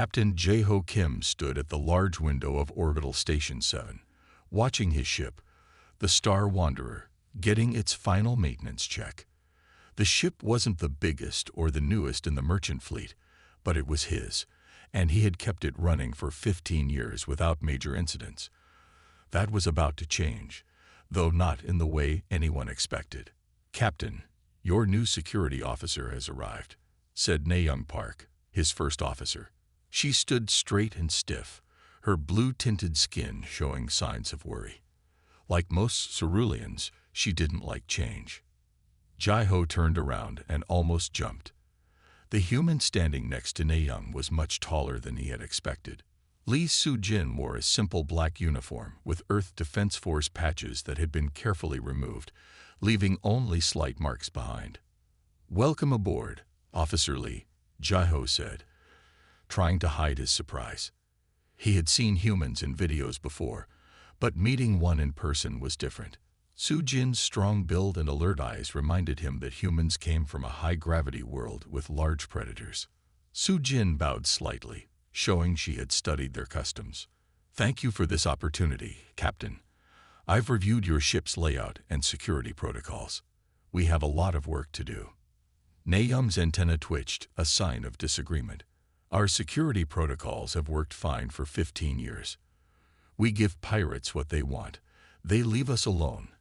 Captain Jae-ho Kim stood at the large window of Orbital Station 7, watching his ship, the Star Wanderer, getting its final maintenance check. The ship wasn't the biggest or the newest in the merchant fleet, but it was his, and he had kept it running for 15 years without major incidents. That was about to change, though not in the way anyone expected. "Captain, your new security officer has arrived," said Na-young Park, his first officer. She stood straight and stiff, her blue-tinted skin showing signs of worry. Like most ceruleans, she didn't like change. Jae-ho turned around and almost jumped. The human standing next to Na-young was much taller than he had expected. Lee Soo-jin wore a simple black uniform with Earth Defense Force patches that had been carefully removed, leaving only slight marks behind. "Welcome aboard, Officer Lee," Jae-ho said, trying to hide his surprise. He had seen humans in videos before, but meeting one in person was different. Soo-jin's strong build and alert eyes reminded him that humans came from a high-gravity world with large predators. Soo-jin bowed slightly, showing she had studied their customs. "Thank you for this opportunity, Captain. I've reviewed your ship's layout and security protocols. We have a lot of work to do." Na-young's antenna twitched, a sign of disagreement. "Our security protocols have worked fine for 15 years. We give pirates what they want. They leave us alone.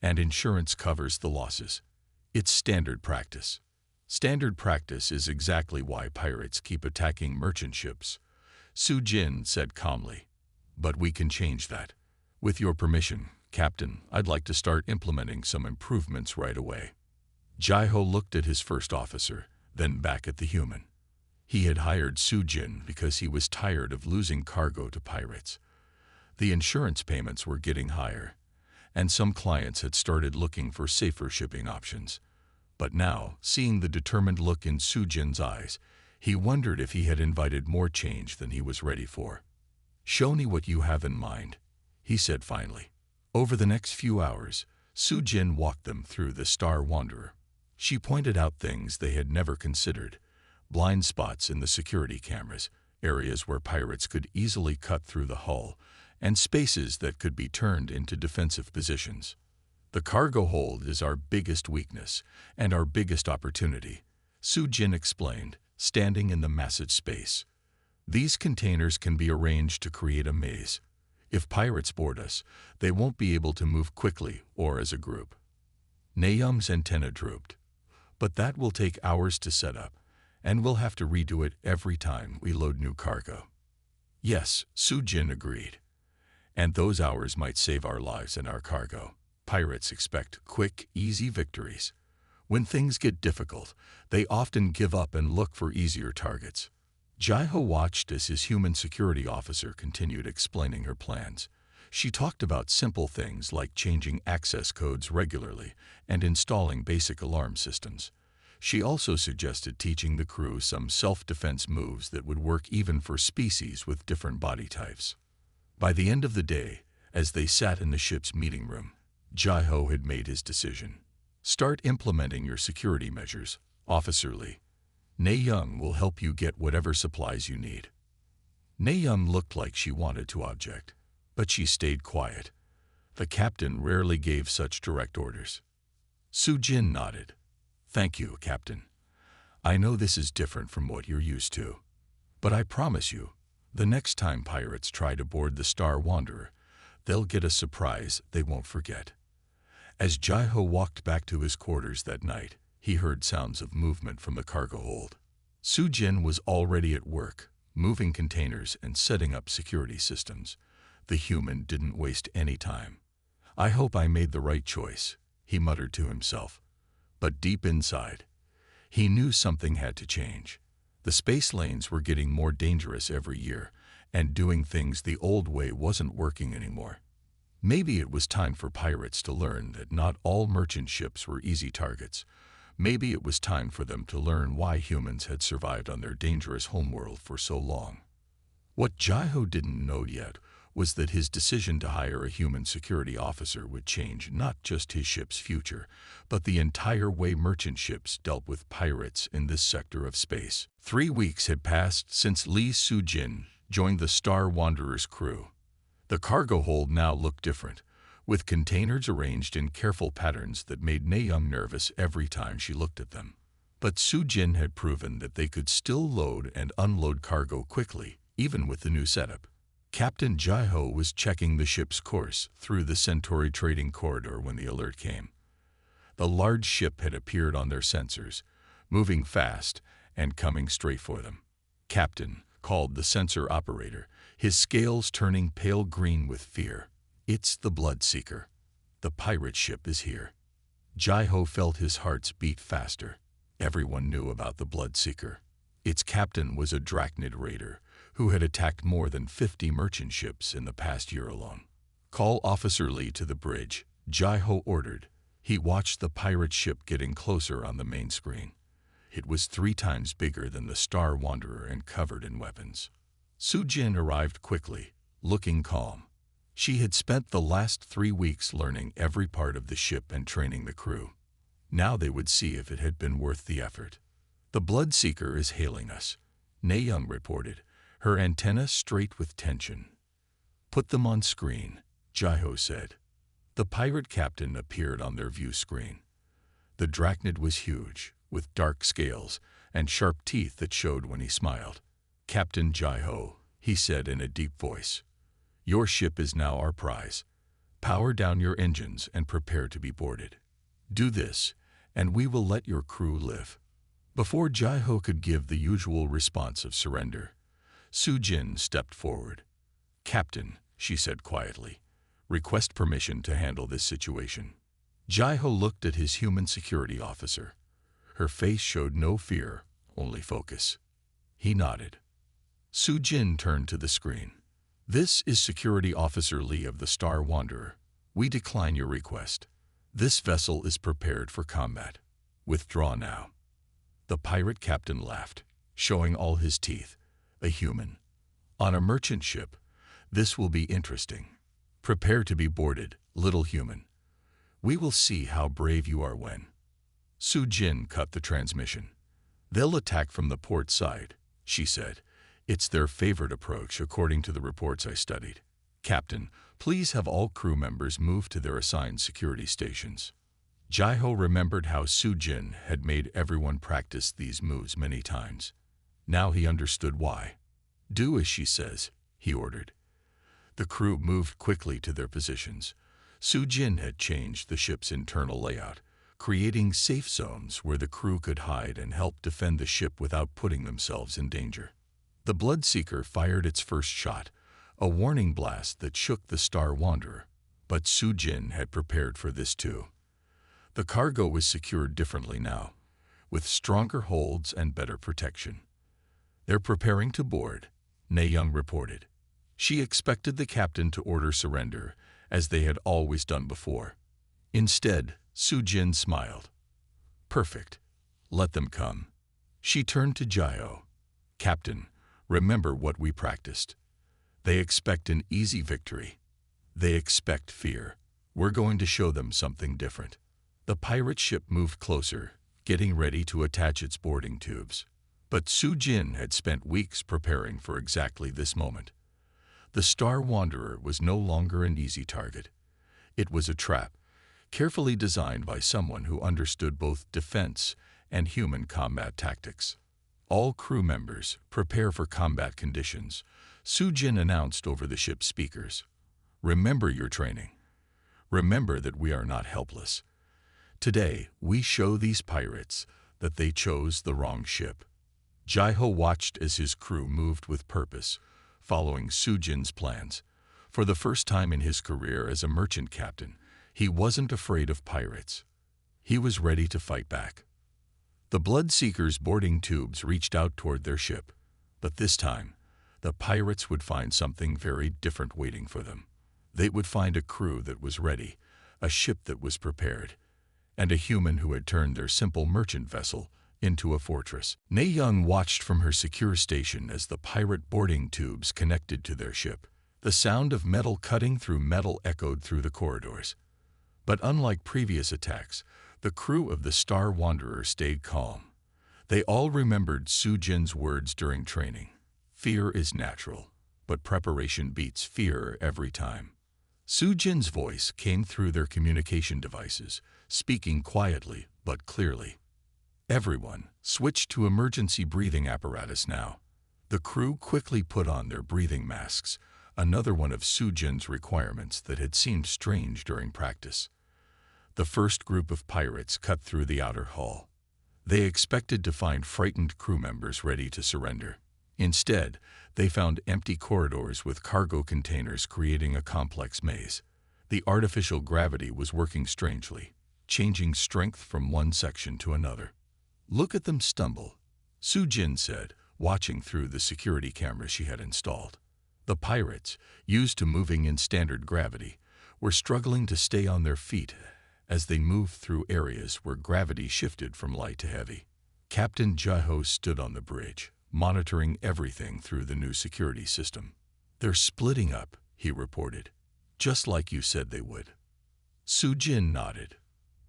And insurance covers the losses. It's standard practice." "Standard practice is exactly why pirates keep attacking merchant ships," Soo-jin said calmly. "But we can change that. With your permission, Captain, I'd like to start implementing some improvements right away." Jae-ho looked at his first officer, then back at the human. He had hired Soo-jin because he was tired of losing cargo to pirates. The insurance payments were getting higher, and some clients had started looking for safer shipping options. But now, seeing the determined look in Soo-jin's eyes, he wondered if he had invited more change than he was ready for. "Show me what you have in mind," he said finally. Over the next few hours, Soo-jin walked them through the Star Wanderer. She pointed out things they had never considered: blind spots in the security cameras, areas where pirates could easily cut through the hull, and spaces that could be turned into defensive positions. "The cargo hold is our biggest weakness and our biggest opportunity," Soo-jin explained, standing in the massive space. "These containers can be arranged to create a maze. If pirates board us, they won't be able to move quickly or as a group." Na-young's antenna drooped. "But that will take hours to set up, and we'll have to redo it every time we load new cargo." "Yes," Soo-jin agreed. "And those hours might save our lives and our cargo. Pirates expect quick, easy victories. When things get difficult, they often give up and look for easier targets." Jae-ho watched as his human security officer continued explaining her plans. She talked about simple things like changing access codes regularly and installing basic alarm systems. She also suggested teaching the crew some self-defense moves that would work even for species with different body types. By the end of the day, as they sat in the ship's meeting room, Jae-ho had made his decision. "Start implementing your security measures, Officer Lee. Na-young will help you get whatever supplies you need." Na-young looked like she wanted to object, but she stayed quiet. The captain rarely gave such direct orders. Soo-jin nodded. "Thank you, Captain. I know this is different from what you're used to. But I promise you, the next time pirates try to board the Star Wanderer, they'll get a surprise they won't forget." As Jae-ho walked back to his quarters that night, he heard sounds of movement from the cargo hold. Soo-jin was already at work, moving containers and setting up security systems. The human didn't waste any time. "I hope I made the right choice," he muttered to himself. But deep inside, he knew something had to change. The space lanes were getting more dangerous every year, and doing things the old way wasn't working anymore. Maybe it was time for pirates to learn that not all merchant ships were easy targets. Maybe it was time for them to learn why humans had survived on their dangerous homeworld for so long. What Jae-ho didn't know yet was that his decision to hire a human security officer would change not just his ship's future, but the entire way merchant ships dealt with pirates in this sector of space. 3 weeks had passed since Li Sujin joined the Star Wanderer's crew. The cargo hold now looked different, with containers arranged in careful patterns that made Na-young nervous every time she looked at them. But Sujin had proven that they could still load and unload cargo quickly, even with the new setup. Captain Jai-ho was checking the ship's course through the Centauri trading corridor when the alert came. The large ship had appeared on their sensors, moving fast and coming straight for them. "Captain," called the sensor operator, his scales turning pale green with fear. "It's the Bloodseeker. The pirate ship is here." Jai-ho felt his heart's beat faster. Everyone knew about the Bloodseeker. Its captain was a Drachnid raider who had attacked more than 50 merchant ships in the past year alone. "Call Officer Lee to the bridge," Jai-ho ordered. He watched the pirate ship getting closer on the main screen. It was 3 times bigger than the Star Wanderer and covered in weapons. Sujin arrived quickly, looking calm. She had spent the last 3 weeks learning every part of the ship and training the crew. Now they would see if it had been worth the effort. "The Bloodseeker is hailing us," Na-young reported, her antenna straight with tension. "Put them on screen," Jai-ho said. The pirate captain appeared on their view screen. The Drachnid was huge, with dark scales and sharp teeth that showed when he smiled. "Captain Jai-ho," he said in a deep voice, "your ship is now our prize. Power down your engines and prepare to be boarded. Do this, and we will let your crew live." Before Jai-ho could give the usual response of surrender, Sujin stepped forward. "Captain," she said quietly, "request permission to handle this situation." Jai-ho looked at his human security officer. Her face showed no fear, only focus. He nodded. Sujin turned to the screen. "This is Security Officer Lee of the Star Wanderer. We decline your request. This vessel is prepared for combat. Withdraw now." The pirate captain laughed, showing all his teeth. "A human. On a merchant ship. This will be interesting. Prepare to be boarded, little human. We will see how brave you are when." Sujin cut the transmission. "They'll attack from the port side," she said. "It's their favorite approach according to the reports I studied. Captain, please have all crew members move to their assigned security stations." Jai-ho remembered how Sujin had made everyone practice these moves many times. Now he understood why. "Do as she says," he ordered. The crew moved quickly to their positions. Sujin had changed the ship's internal layout, creating safe zones where the crew could hide and help defend the ship without putting themselves in danger. The Bloodseeker fired its first shot, a warning blast that shook the Star Wanderer, but Sujin had prepared for this too. The cargo was secured differently now, with stronger holds and better protection. "They're preparing to board," Na-young reported. She expected the captain to order surrender, as they had always done before. Instead, Sujin smiled. "Perfect. Let them come." She turned to Jai-ho. "Captain, remember what we practiced. They expect an easy victory. They expect fear. We're going to show them something different." The pirate ship moved closer, getting ready to attach its boarding tubes. But Sujin had spent weeks preparing for exactly this moment. The Star Wanderer was no longer an easy target. It was a trap, carefully designed by someone who understood both defense and human combat tactics. "All crew members, prepare for combat conditions," Sujin announced over the ship's speakers. "Remember your training. Remember that we are not helpless. Today, we show these pirates that they chose the wrong ship." Jai-ho watched as his crew moved with purpose, following Sujin's plans. For the first time in his career as a merchant captain, he wasn't afraid of pirates. He was ready to fight back. The Bloodseeker's boarding tubes reached out toward their ship, but this time, the pirates would find something very different waiting for them. They would find a crew that was ready, a ship that was prepared, and a human who had turned their simple merchant vessel into a fortress. Na-young watched from her secure station as the pirate boarding tubes connected to their ship. The sound of metal cutting through metal echoed through the corridors. But unlike previous attacks, the crew of the Star Wanderer stayed calm. They all remembered Su Jin's words during training. Fear is natural, but preparation beats fear every time. Su Jin's voice came through their communication devices, speaking quietly but clearly. Everyone switched to emergency breathing apparatus now. The crew quickly put on their breathing masks, another one of Su Jin's requirements that had seemed strange during practice. The first group of pirates cut through the outer hall. They expected to find frightened crew members ready to surrender. Instead, they found empty corridors with cargo containers creating a complex maze. The artificial gravity was working strangely, changing strength from one section to another. "Look at them stumble," Su Jin said, watching through the security cameras she had installed. The pirates, used to moving in standard gravity, were struggling to stay on their feet as they moved through areas where gravity shifted from light to heavy. Captain Jiho stood on the bridge, monitoring everything through the new security system. "They're splitting up," he reported, "just like you said they would." Su Jin nodded.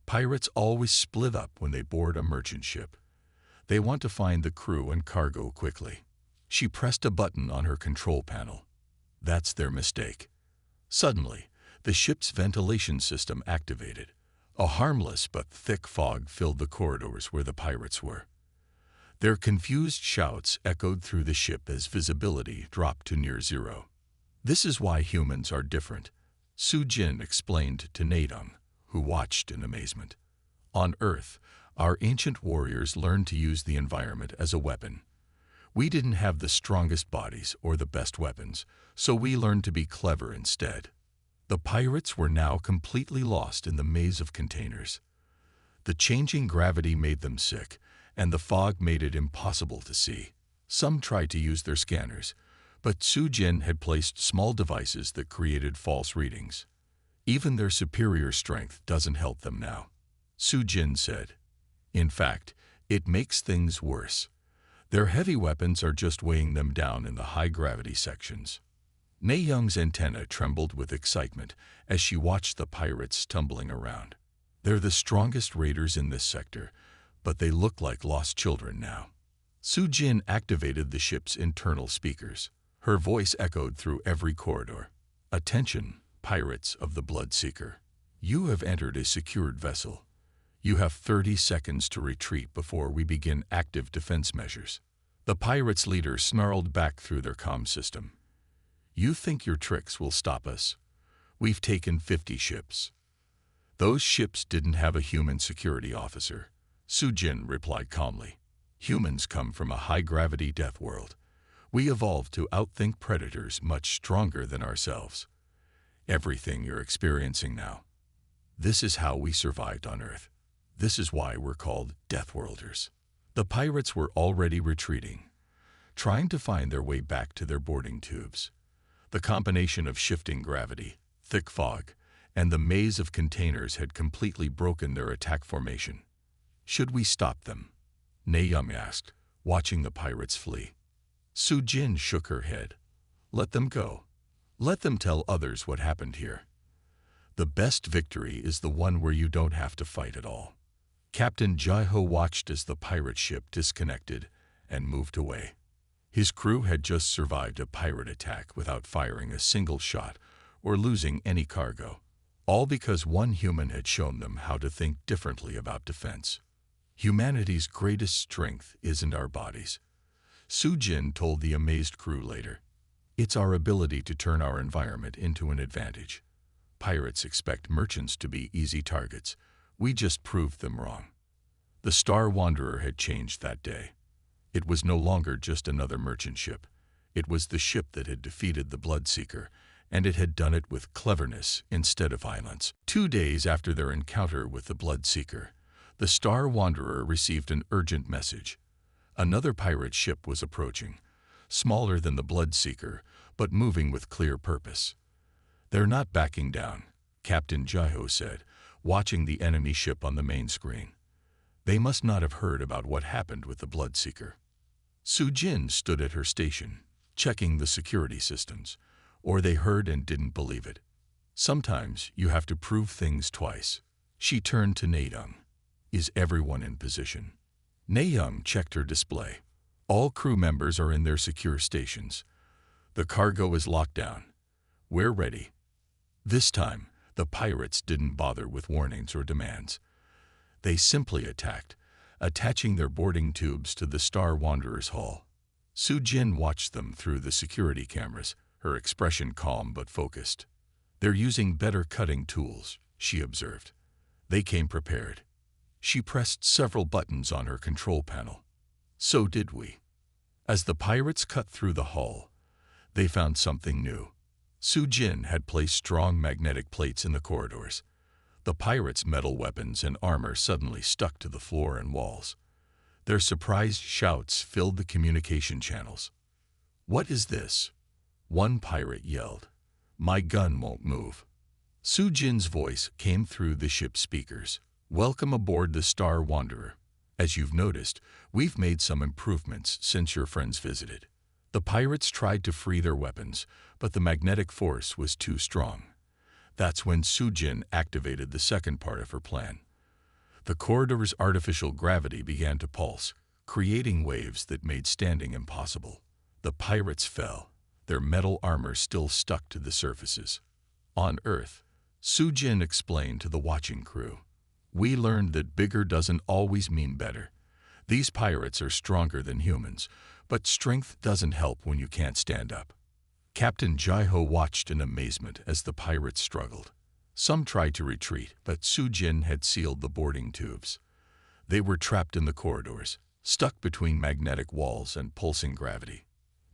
Pirates always split up when they board a merchant ship. They want to find the crew and cargo quickly. She pressed a button on her control panel. That's their mistake. Suddenly, the ship's ventilation system activated. A harmless but thick fog filled the corridors where the pirates were. Their confused shouts echoed through the ship as visibility dropped to near zero. "This is why humans are different," Su Jin explained to Nadung, who watched in amazement. "On Earth, our ancient warriors learned to use the environment as a weapon. We didn't have the strongest bodies or the best weapons, so we learned to be clever instead." The pirates were now completely lost in the maze of containers. The changing gravity made them sick, and the fog made it impossible to see. Some tried to use their scanners, but Su Jin had placed small devices that created false readings. "Even their superior strength doesn't help them now," Su Jin said. "In fact, it makes things worse. Their heavy weapons are just weighing them down in the high-gravity sections." Nayoung's antenna trembled with excitement as she watched the pirates tumbling around. "They're the strongest raiders in this sector, but they look like lost children now." Su Jin activated the ship's internal speakers. Her voice echoed through every corridor. "Attention, pirates of the Bloodseeker. You have entered a secured vessel. You have 30 seconds to retreat before we begin active defense measures." The pirates' leader snarled back through their comm system. "You think your tricks will stop us? We've taken 50 ships." "Those ships didn't have a human security officer," Su Jin replied calmly. "Humans come from a high-gravity death world. We evolved to outthink predators much stronger than ourselves. Everything you're experiencing now. This is how we survived on Earth. This is why we're called Deathworlders." The pirates were already retreating, trying to find their way back to their boarding tubes. The combination of shifting gravity, thick fog, and the maze of containers had completely broken their attack formation. "Should we stop them?" Nayoung asked, watching the pirates flee. Su Jin shook her head. "Let them go. Let them tell others what happened here. The best victory is the one where you don't have to fight at all." Captain Jiho watched as the pirate ship disconnected and moved away. His crew had just survived a pirate attack without firing a single shot or losing any cargo, all because one human had shown them how to think differently about defense. "Humanity's greatest strength isn't our bodies," Su Jin told the amazed crew later. "It's our ability to turn our environment into an advantage. Pirates expect merchants to be easy targets. We just proved them wrong." The Star Wanderer had changed that day. It was no longer just another merchant ship. It was the ship that had defeated the Bloodseeker, and it had done it with cleverness instead of violence. 2 days after their encounter with the Bloodseeker, the Star Wanderer received an urgent message. Another pirate ship was approaching, smaller than the Bloodseeker, but moving with clear purpose. "They're not backing down," Captain Jiho said, watching the enemy ship on the main screen. "They must not have heard about what happened with the Bloodseeker." Su Jin stood at her station, checking the security systems. or they heard and didn't believe it. Sometimes you have to prove things twice. She turned to Nayoung. Is everyone in position? Nayoung checked her display. All crew members are in their secure stations. The cargo is locked down. We're ready. This time, the pirates didn't bother with warnings or demands. They simply attacked, attaching their boarding tubes to the Star Wanderer's hull. Su-jin watched them through the security cameras, her expression calm but focused. They're using better cutting tools, she observed. They came prepared. She pressed several buttons on her control panel. So did we. As the pirates cut through the hull, they found something new. Su-jin had placed strong magnetic plates in the corridors. The pirates' metal weapons and armor suddenly stuck to the floor and walls. Their surprised shouts filled the communication channels. "What is this?" one pirate yelled. "My gun won't move." Su-jin's voice came through the ship's speakers. "Welcome aboard the Star Wanderer. As you've noticed, we've made some improvements since your friends visited." The pirates tried to free their weapons, but the magnetic force was too strong. That's when Su-jin activated the second part of her plan. The corridor's artificial gravity began to pulse, creating waves that made standing impossible. The pirates fell, their metal armor still stuck to the surfaces. On Earth, Su-jin explained to the watching crew, "We learned that bigger doesn't always mean better. These pirates are stronger than humans, but strength doesn't help when you can't stand up." Captain Jai-ho watched in amazement as the pirates struggled. Some tried to retreat, but Su-jin had sealed the boarding tubes. They were trapped in the corridors, stuck between magnetic walls and pulsing gravity.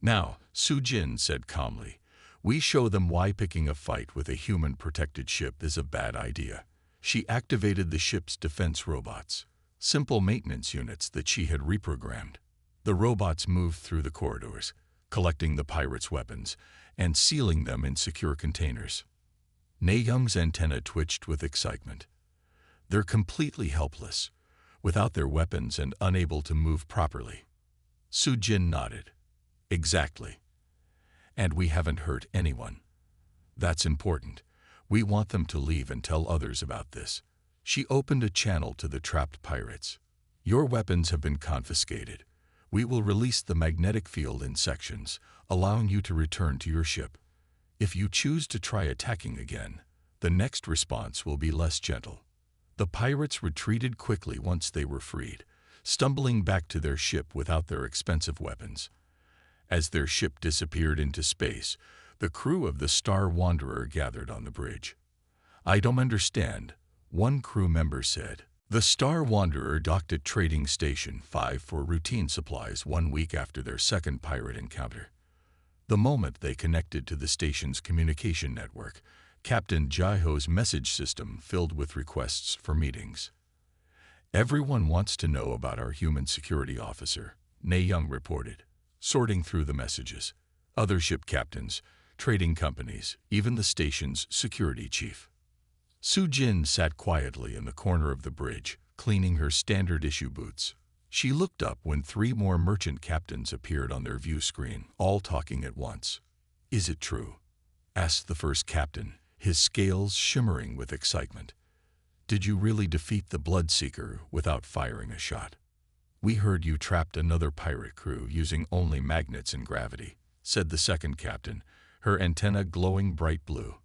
"Now," Su-jin said calmly, "we show them why picking a fight with a human-protected ship is a bad idea." She activated the ship's defense robots, simple maintenance units that she had reprogrammed. The robots moved through the corridors, collecting the pirates' weapons and sealing them in secure containers. Nayoung's antenna twitched with excitement. They're completely helpless, without their weapons and unable to move properly. Su-jin nodded. "Exactly. And we haven't hurt anyone. That's important. We want them to leave and tell others about this." She opened a channel to the trapped pirates. "Your weapons have been confiscated. We will release the magnetic field in sections, allowing you to return to your ship. If you choose to try attacking again, the next response will be less gentle." The pirates retreated quickly once they were freed, stumbling back to their ship without their expensive weapons. As their ship disappeared into space, the crew of the Star Wanderer gathered on the bridge. "I don't understand," one crew member said. The Star Wanderer docked at Trading Station 5 for routine supplies 1 week after their second pirate encounter. The moment they connected to the station's communication network, Captain Jai-ho's message system filled with requests for meetings. "Everyone wants to know about our human security officer," Nayoung reported, sorting through the messages. Other ship captains, trading companies, even the station's security chief. Su-jin sat quietly in the corner of the bridge, cleaning her standard-issue boots. She looked up when 3 more merchant captains appeared on their view screen, all talking at once. "Is it true?" asked the first captain, his scales shimmering with excitement. "Did you really defeat the Bloodseeker without firing a shot?" "We heard you trapped another pirate crew using only magnets and gravity," said the second captain, her antenna glowing bright blue.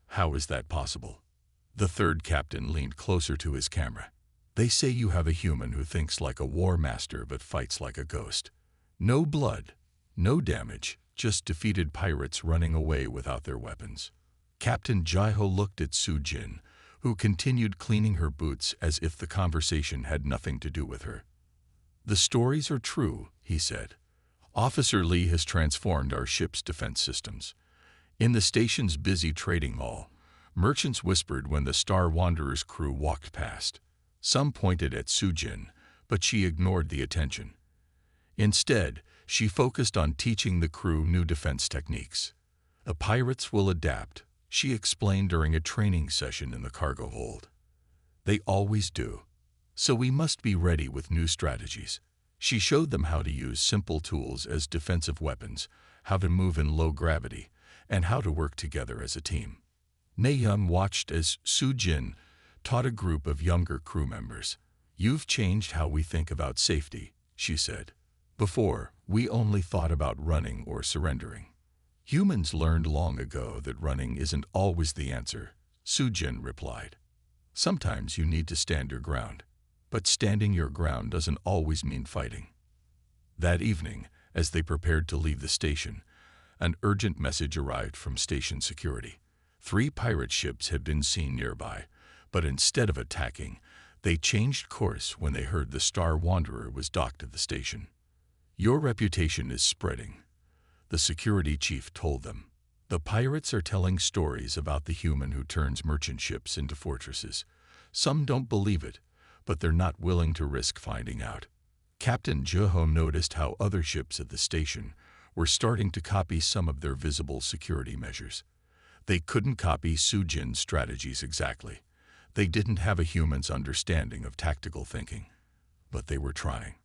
"How is that possible?" The third captain leaned closer to his camera. "They say you have a human who thinks like a war master but fights like a ghost. No blood, no damage, just defeated pirates running away without their weapons." Captain Jai-ho looked at Su-jin, who continued cleaning her boots as if the conversation had nothing to do with her. "The stories are true," he said. "Officer Lee has transformed our ship's defense systems. In the station's busy trading hall, merchants whispered when the Star Wanderer's crew walked past. Some pointed at Su-jin, but she ignored the attention. Instead, she focused on teaching the crew new defense techniques. "The pirates will adapt," she explained during a training session in the cargo hold. "They always do. So we must be ready with new strategies." She showed them how to use simple tools as defensive weapons, how to move in low gravity, and how to work together as a team. Na-young watched as Su-jin taught a group of younger crew members. "You've changed how we think about safety," she said. "Before, we only thought about running or surrendering. Humans learned long ago that running isn't always the answer," Su-jin replied. "Sometimes you need to stand your ground, but standing your ground doesn't always mean fighting." That evening, as they prepared to leave the station, an urgent message arrived from station security. 3 pirate ships had been seen nearby, but instead of attacking, they changed course when they heard the Star Wanderer was docked at the station. "Your reputation is spreading," the security chief told them. "The pirates are telling stories about the human who turns merchant ships into fortresses. Some don't believe it, but they're not willing to risk finding out." Captain Jeho noticed how other ships at the station were starting to copy some of their visible security measures. They couldn't copy Su-jin's strategies exactly. They didn't have a human's understanding of tactical thinking, but they were trying.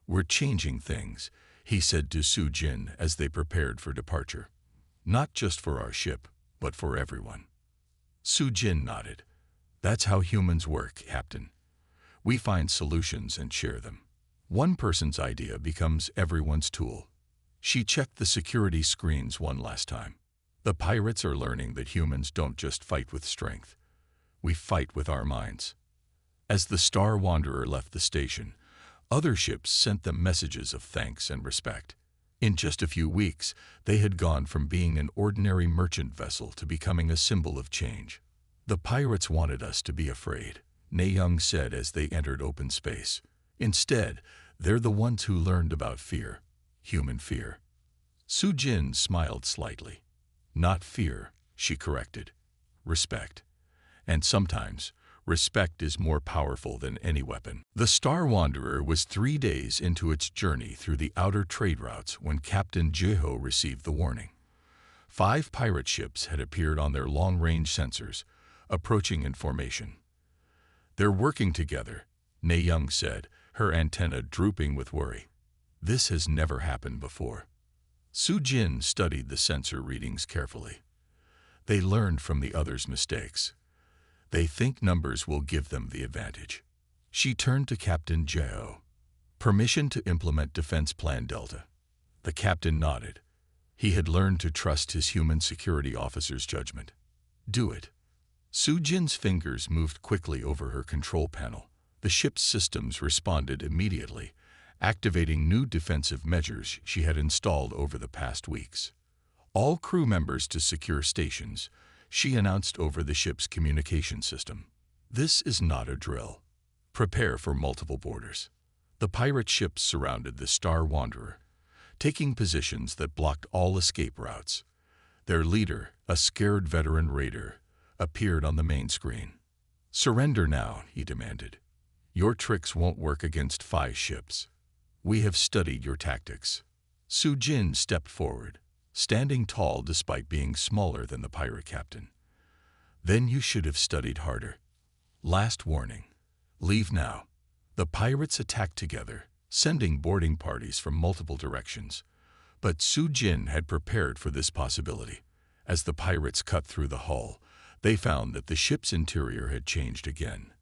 "We're changing things," he said to Su-jin as they prepared for departure. "Not just for our ship, but for everyone." Su-jin nodded. "That's how humans work, Captain. We find solutions and share them. One person's idea becomes everyone's tool." She checked the security screens one last time. "The pirates are learning that humans don't just fight with strength. We fight with our minds." As the Star Wanderer left the station, other ships sent them messages of thanks and respect. In just a few weeks, they had gone from being an ordinary merchant vessel to becoming a symbol of change. "The pirates wanted us to be afraid," Na-young said as they entered open space. "Instead, they're the ones who learned about fear, human fear." Su-jin smiled slightly. "Not fear," she corrected. "Respect. And sometimes, respect is more powerful than any weapon." The Star Wanderer was 3 days into its journey through the outer trade routes when Captain Jeho received the warning. 5 pirate ships had appeared on their long-range sensors, approaching in formation. "They're working together," Na-young said, her antenna drooping with worry. "This has never happened before." Su-jin studied the sensor readings carefully. They learned from the others' mistakes. They think numbers will give them the advantage. She turned to Captain Jeho. "Permission to implement Defense Plan Delta." The captain nodded. He had learned to trust his human security officer's judgment. "Do it." Su-jin's fingers moved quickly over her control panel. The ship's systems responded immediately, activating new defensive measures she had installed over the past weeks. "All crew members to secure stations," she announced over the ship's communication system. "This is not a drill. Prepare for multiple boarders." The pirate ships surrounded the Star Wanderer, taking positions that blocked all escape routes. Their leader, a scared veteran raider, appeared on the main screen. "Surrender now," he demanded. "Your tricks won't work against 5 ships. We have studied your tactics." Su-jin stepped forward, standing tall despite being smaller than the pirate captain. "Then you should have studied harder. Last warning. Leave now." The pirates attacked together, sending boarding parties from multiple directions. But Su-jin had prepared for this possibility. As the pirates cut through the hull, they found that the ship's interior had changed again.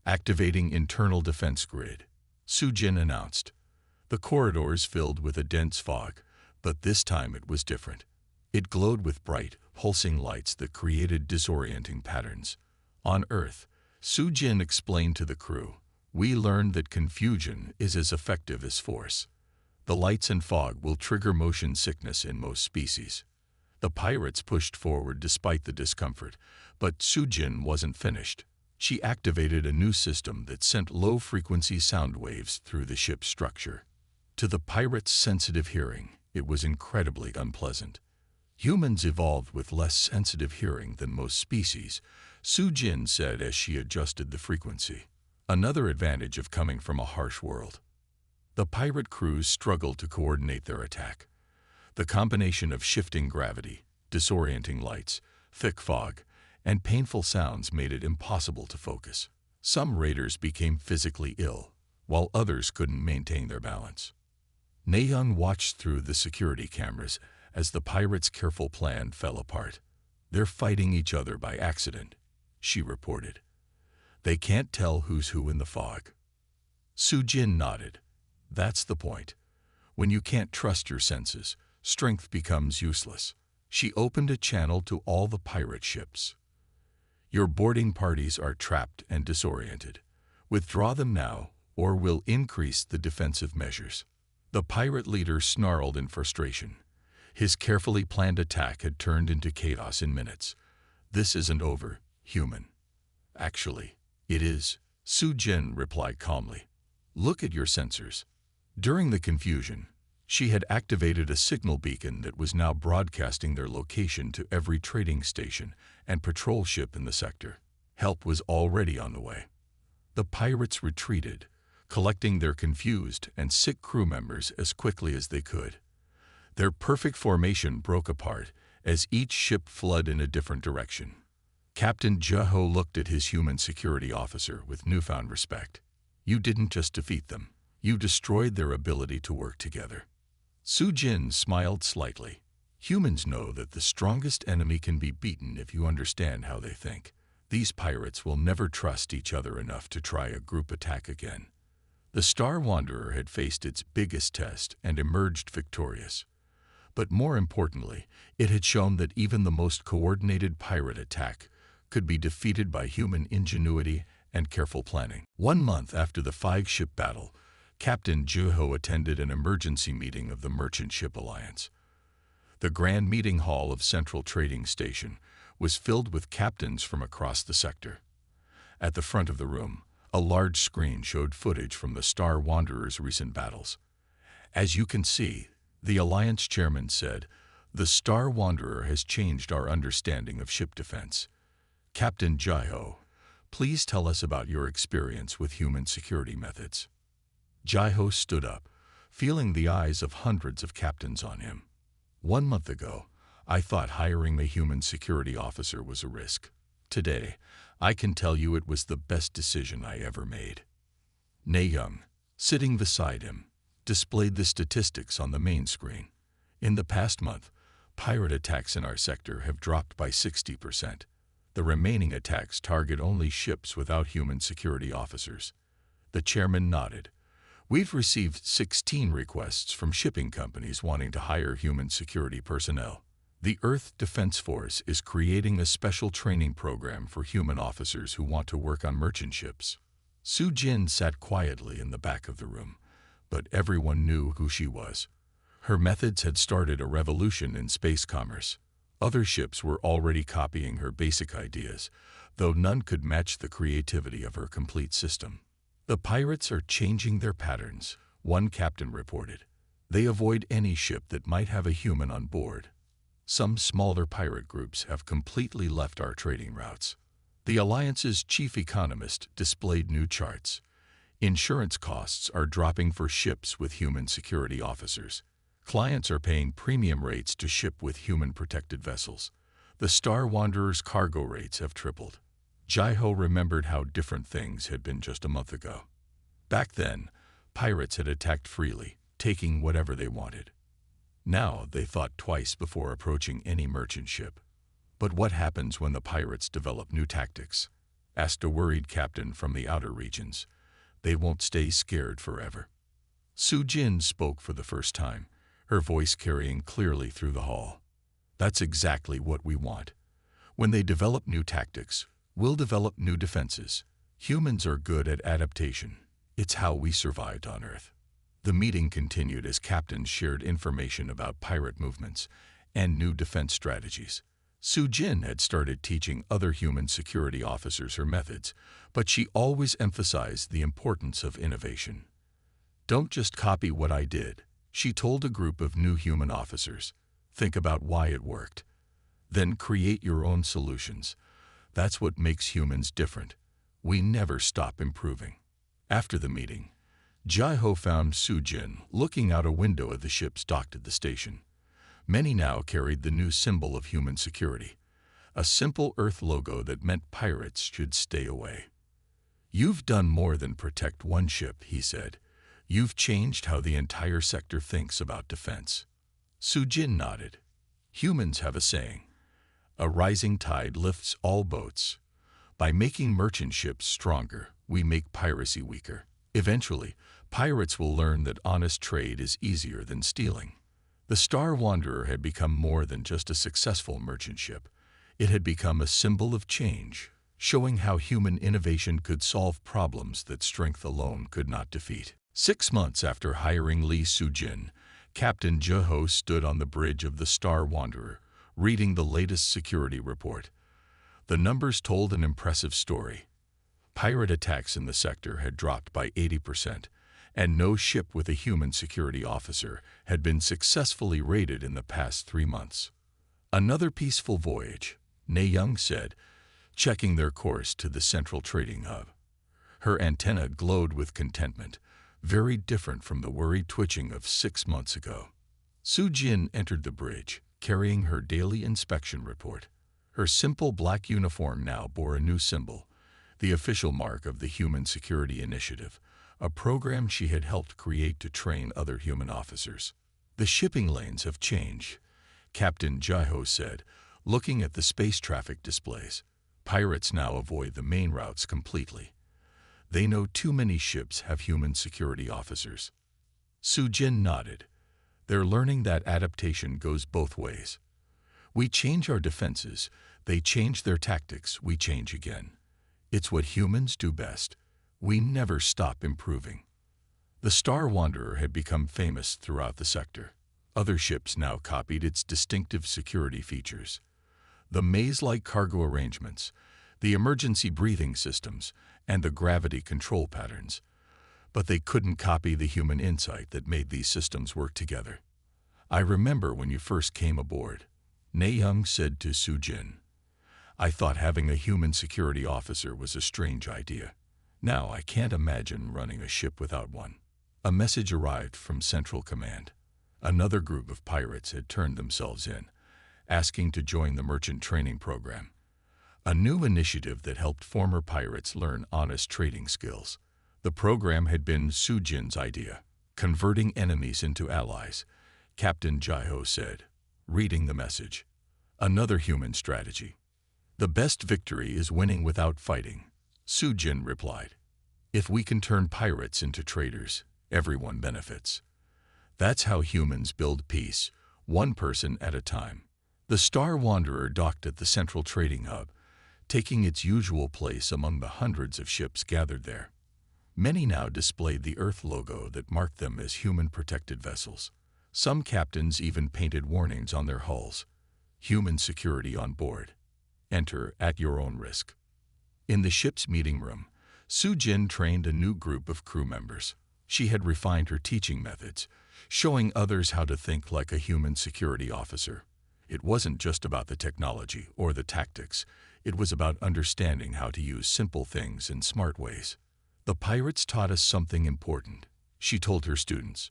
"Activating internal defense grid," Su-jin announced. The corridors filled with a dense fog, but this time it was different. It glowed with bright, pulsing lights that created disorienting patterns. On Earth, Su-jin explained to the crew, "We learned that confusion is as effective as force. The lights and fog will trigger motion sickness in most species." The pirates pushed forward despite the discomfort, but Su-jin wasn't finished. She activated a new system that sent low-frequency sound waves through the ship's structure. To the pirates' sensitive hearing, it was incredibly unpleasant. "Humans evolved with less sensitive hearing than most species," Su-jin said as she adjusted the frequency. "Another advantage of coming from a harsh world." The pirate crews struggled to coordinate their attack. The combination of shifting gravity, disorienting lights, thick fog, and painful sounds made it impossible to focus. Some raiders became physically ill, while others couldn't maintain their balance. Na-young watched through the security cameras as the pirates' careful plan fell apart. "They're fighting each other by accident," she reported. "They can't tell who's who in the fog." Su-Jin nodded. "That's the point. When you can't trust your senses, strength becomes useless." She opened a channel to all the pirate ships. "Your boarding parties are trapped and disoriented. Withdraw them now, or we'll increase the defensive measures." The pirate leader snarled in frustration. His carefully planned attack had turned into chaos in minutes. "This isn't over, human." "Actually, it is," Su-Jin replied calmly. "Look at your sensors." During the confusion, she had activated a signal beacon that was now broadcasting their location to every trading station and patrol ship in the sector. Help was already on the way. The pirates retreated, collecting their confused and sick crew members as quickly as they could. Their perfect formation broke apart as each ship fled in a different direction. Captain Jeho looked at his human security officer with newfound respect. "You didn't just defeat them. You destroyed their ability to work together." Su-Jin smiled slightly. "Humans know that the strongest enemy can be beaten if you understand how they think. These pirates will never trust each other enough to try a group attack again." The Star Wanderer had faced its biggest test and emerged victorious. But more importantly, it had shown that even the most coordinated pirate attack could be defeated by human ingenuity and careful planning. 1 month after the five-ship battle, Captain Jeho attended an emergency meeting of the Merchant Ship Alliance. The grand meeting hall of Central Trading Station was filled with captains from across the sector. At the front of the room, a large screen showed footage from the Star Wanderer's recent battles. "As you can see," the Alliance chairman said, "the Star Wanderer has changed our understanding of ship defense. Captain Jeho, please tell us about your experience with human security methods." Jeho stood up, feeling the eyes of hundreds of captains on him. 1 month ago, I thought hiring a human security officer was a risk. Today, I can tell you it was the best decision I ever made. Ne Young, sitting beside him, displayed the statistics on the main screen. In the past month, pirate attacks in our sector have dropped by 60%. The remaining attacks target only ships without human security officers. The chairman nodded. "We've received 16 requests from shipping companies wanting to hire human security personnel. The Earth Defense Force is creating a special training program for human officers who want to work on merchant ships." Su-Jin sat quietly in the back of the room, but everyone knew who she was. Her methods had started a revolution in space commerce. Other ships were already copying her basic ideas, though none could match the creativity of her complete system. "The pirates are changing their patterns," one captain reported. "They avoid any ship that might have a human on board. Some smaller pirate groups have completely left our trading routes." The Alliance's chief economist displayed new charts. Insurance costs are dropping for ships with human security officers. Clients are paying premium rates to ship with human-protected vessels. The Star Wanderer's cargo rates have tripled. Jeho remembered how different things had been just a month ago. Back then, pirates had attacked freely, taking whatever they wanted. Now they thought twice before approaching any merchant ship. "But what happens when the pirates develop new tactics?" asked a worried captain from the outer regions. "They won't stay scared forever." Su-Jin spoke for the first time, her voice carrying clearly through the hall. "That's exactly what we want. When they develop new tactics, we'll develop new defenses. Humans are good at adaptation. It's how we survived on Earth." The meeting continued as captains shared information about pirate movements and new defense strategies. Su-Jin had started teaching other human security officers her methods, but she always emphasized the importance of innovation. "Don't just copy what I did," she told a group of new human officers. "Think about why it worked. Then create your own solutions. That's what makes humans different. We never stop improving." After the meeting, Jeho found Su-Jin looking out a window at the ships docked at the station. Many now carried the new symbol of human security, a simple Earth logo that meant pirates should stay away. "You've done more than protect one ship," he said. "You've changed how the entire sector thinks about defense." Su-Jin nodded. Humans have a saying, "A rising tide lifts all boats." By making merchant ships stronger, we make piracy weaker. Eventually, pirates will learn that honest trade is easier than stealing. The Star Wanderer had become more than just a successful merchant ship. It had become a symbol of change, showing how human innovation could solve problems that strength alone could not defeat. 6 months after hiring Lee Soo-jin, Captain Je-ho stood on the bridge of the Star Wanderer, reading the latest security report. The numbers told an impressive story. Pirate attacks in the sector had dropped by 80%, and no ship with a human security officer had been successfully raided in the past 3 months. "Another peaceful voyage," Ne-young said, checking their course to the central trading hub. Her antenna glowed with contentment, very different from the worried twitching of 6 months ago. Soo-jin entered the bridge, carrying her daily inspection report. Her simple black uniform now bore a new symbol, the official mark of the Human Security Initiative, a program she had helped create to train other human officers. "The shipping lanes have changed," Captain Je-ho said, looking at the space traffic displays. "Pirates now avoid the main routes completely. They know too many ships have human security officers." Soo-jin nodded. "They're learning that adaptation goes both ways. We change our defenses, they change their tactics, we change again. It's what humans do best. We never stop improving." The Star Wanderer had become famous throughout the sector. Other ships now copied its distinctive security features. The maze-like cargo arrangements, the emergency breathing systems, and the gravity control patterns. But they couldn't copy the human insight that made these systems work together. "I remember when you first came aboard," Ne-young said to Soo-jin. "I thought having a human security officer was a strange idea. Now I can't imagine running a ship without one." A message arrived from Central Command. Another group of pirates had turned themselves in, asking to join the merchant training program, a new initiative that helped former pirates learn honest trading skills. The program had been Soo-jin's idea, converting enemies into allies, Captain Je-ho said, reading the message. "Another human strategy. The best victory is winning without fighting," Soo-jin replied. "If we can turn pirates into traders, everyone benefits. That's how humans build peace, one person at a time." The Star Wanderer docked at the central trading hub, taking its usual place among the hundreds of ships gathered there. Many now displayed the Earth logo that marked them as human-protected vessels. Some captains even painted warnings on their hulls. "Human security on board. Enter at your own risk." In the ship's meeting room, Soo-jin trained a new group of crew members. She had refined her teaching methods, showing others how to think like a human security officer. It wasn't just about the technology or the tactics. It was about understanding how to use simple things in smart ways. "The pirates taught us something important," she told her students.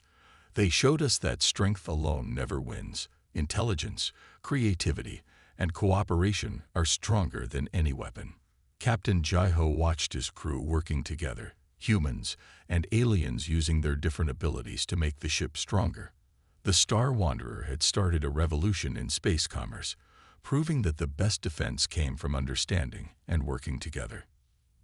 "They showed us that strength alone never wins. Intelligence, creativity, and cooperation are stronger than any weapon." Captain Je-ho watched his crew working together, humans and aliens using their different abilities to make the ship stronger. The Star Wanderer had started a revolution in space commerce, proving that the best defense came from understanding and working together.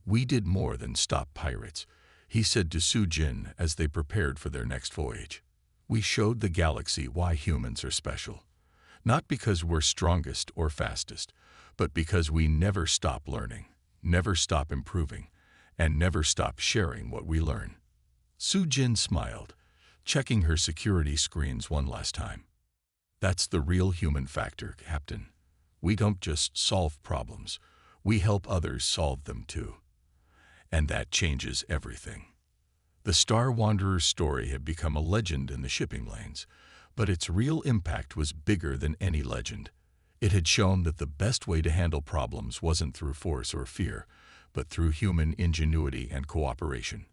"We did more than stop pirates," he said to Soo-jin as they prepared for their next voyage. "We showed the galaxy why humans are special. Not because we're strongest or fastest, but because we never stop learning, never stop improving, and never stop sharing what we learn." Soo-jin smiled, checking her security screens one last time. "That's the real human factor, Captain. We don't just solve problems, we help others solve them too. And that changes everything." The Star Wanderer's story had become a legend in the shipping lanes, but its real impact was bigger than any legend. It had shown that the best way to handle problems wasn't through force or fear, but through human ingenuity and cooperation.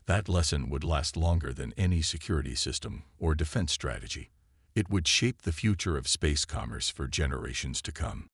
That lesson would last longer than any security system or defense strategy. It would shape the future of space commerce for generations to come.